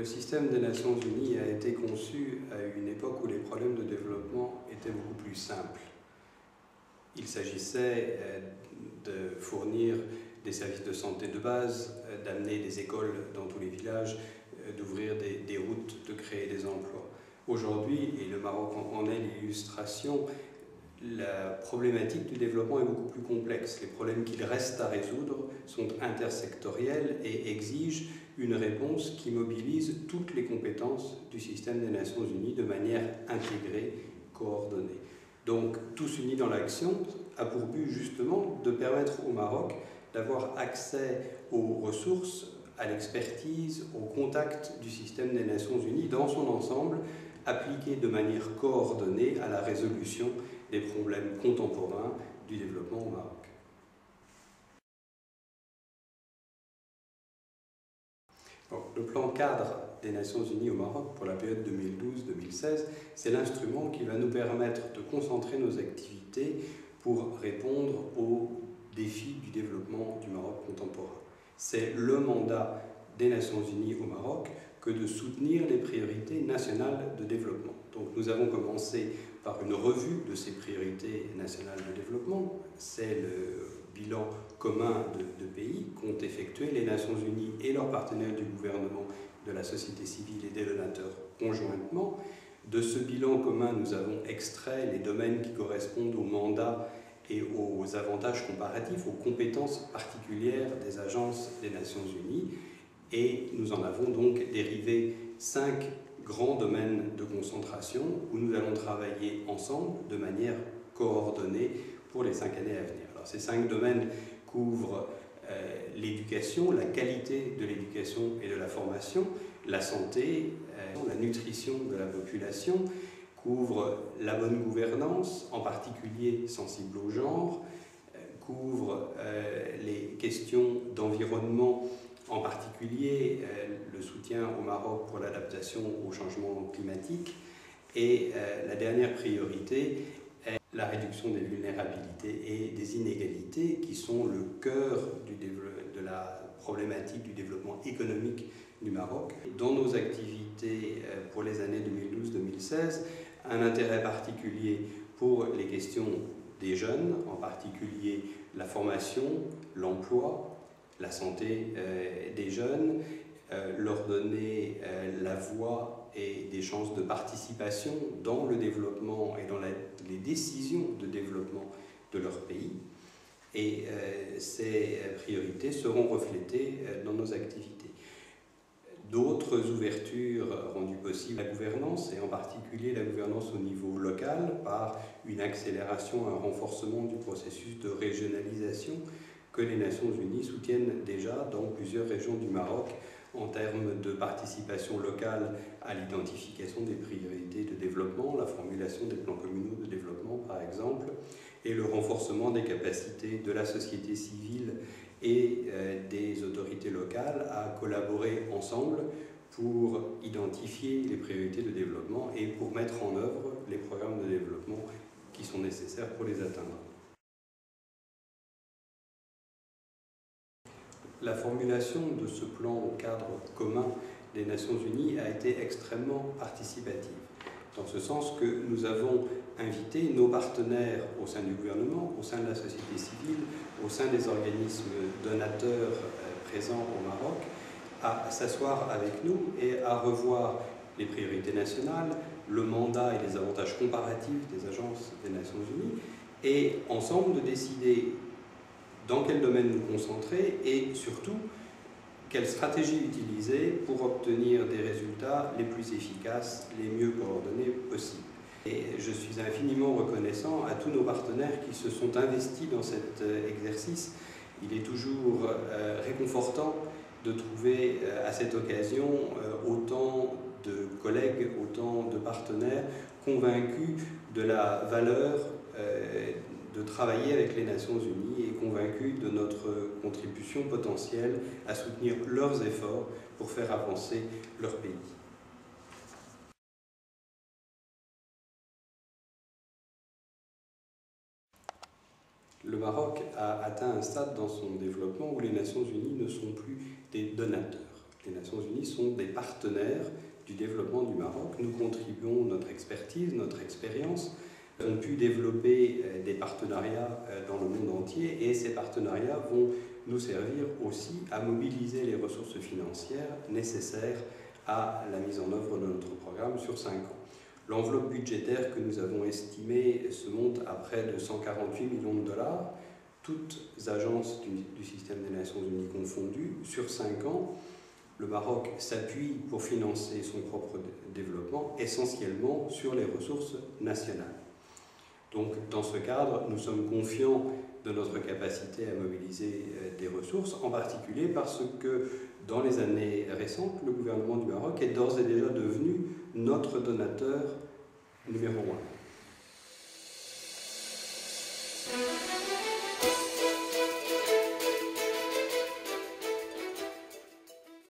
système des Nations Unies a été conçu à une époque où les problèmes de développement étaient beaucoup plus simples. Il s'agissait de fournir des services de santé de base, d'amener des écoles dans tous les villages, d'ouvrir des routes, de créer des emplois. Aujourd'hui, et le Maroc en est l'illustration, la problématique du développement est beaucoup plus complexe. Les problèmes qu'il reste à résoudre sont intersectoriels et exigent une réponse qui mobilise toutes les compétences du système des Nations Unies de manière intégrée, coordonnée. Donc, tous unis dans l'action a pour but justement de permettre au Maroc d'avoir accès aux ressources, à l'expertise, au contact du système des Nations Unies dans son ensemble, appliqué de manière coordonnée à la résolution des problèmes contemporains du développement au Maroc. Bon, le plan cadre des Nations Unies au Maroc pour la période 2012-2016, c'est l'instrument qui va nous permettre de concentrer nos activités pour répondre aux défis du développement du Maroc contemporain. C'est le mandat des Nations Unies au Maroc que de soutenir les priorités nationales de développement. Donc nous avons commencé par une revue de ces priorités nationales de développement. C'est le bilan commun de pays qu'ont effectué les Nations Unies et leurs partenaires du gouvernement, de la société civile et des donateurs conjointement. De ce bilan commun, nous avons extrait les domaines qui correspondent au mandat et aux avantages comparatifs, aux compétences particulières des agences des Nations Unies. Et nous en avons donc dérivé 5 grands domaines de concentration où nous allons travailler ensemble de manière coordonnée pour les 5 années à venir. Alors, ces 5 domaines couvrent l'éducation, la qualité de l'éducation et de la formation, la santé, la nutrition de la population, couvre la bonne gouvernance, en particulier sensible au genre, couvre les questions d'environnement, en particulier le soutien au Maroc pour l'adaptation au changement climatique, et la dernière priorité est la réduction des vulnérabilités et des inégalités qui sont le cœur de la problématique du développement économique du Maroc. Dans nos activités pour les années 2012-2016, un intérêt particulier pour les questions des jeunes, en particulier la formation, l'emploi, la santé des jeunes, leur donner la voix et des chances de participation dans le développement et dans les décisions de développement de leur pays. Et ces priorités seront reflétées dans nos activités. D'autres ouvertures rendues possibles à la gouvernance, et en particulier la gouvernance au niveau local, par une accélération, un renforcement du processus de régionalisation que les Nations Unies soutiennent déjà dans plusieurs régions du Maroc en termes de participation locale à l'identification des priorités de développement, la formulation des plans communaux de développement par exemple, et le renforcement des capacités de la société civile et des autorités locales à collaborer ensemble pour identifier les priorités de développement et pour mettre en œuvre les programmes de développement qui sont nécessaires pour les atteindre. La formulation de ce plan au cadre commun des Nations Unies a été extrêmement participative, dans ce sens que nous avons invité nos partenaires au sein du gouvernement, au sein de la société civile, au sein des organismes donateurs présents au Maroc, à s'asseoir avec nous et à revoir les priorités nationales, le mandat et les avantages comparatifs des agences des Nations Unies, et ensemble de décider dans quel domaine nous concentrer et surtout quelle stratégie utiliser pour obtenir des résultats les plus efficaces, les mieux coordonnés possibles. Et je suis infiniment reconnaissant à tous nos partenaires qui se sont investis dans cet exercice. Il est toujours réconfortant de trouver à cette occasion autant de collègues, autant de partenaires convaincus de la valeur de travailler avec les Nations Unies et convaincus de notre contribution potentielle à soutenir leurs efforts pour faire avancer leur pays. Le Maroc a atteint un stade dans son développement où les Nations Unies ne sont plus des donateurs. Les Nations Unies sont des partenaires du développement du Maroc. Nous contribuons notre expertise, notre expérience. Nous avons pu développer des partenariats dans le monde entier et ces partenariats vont nous servir aussi à mobiliser les ressources financières nécessaires à la mise en œuvre de notre programme sur 5 ans. L'enveloppe budgétaire que nous avons estimée se monte à près de 148 millions de dollars, toutes agences du système des Nations Unies confondues, sur 5 ans. Le Maroc s'appuie pour financer son propre développement essentiellement sur les ressources nationales. Donc, dans ce cadre, nous sommes confiants de notre capacité à mobiliser des ressources, en particulier parce que dans les années récentes, le gouvernement du Maroc est d'ores et déjà devenu notre donateur numéro 1.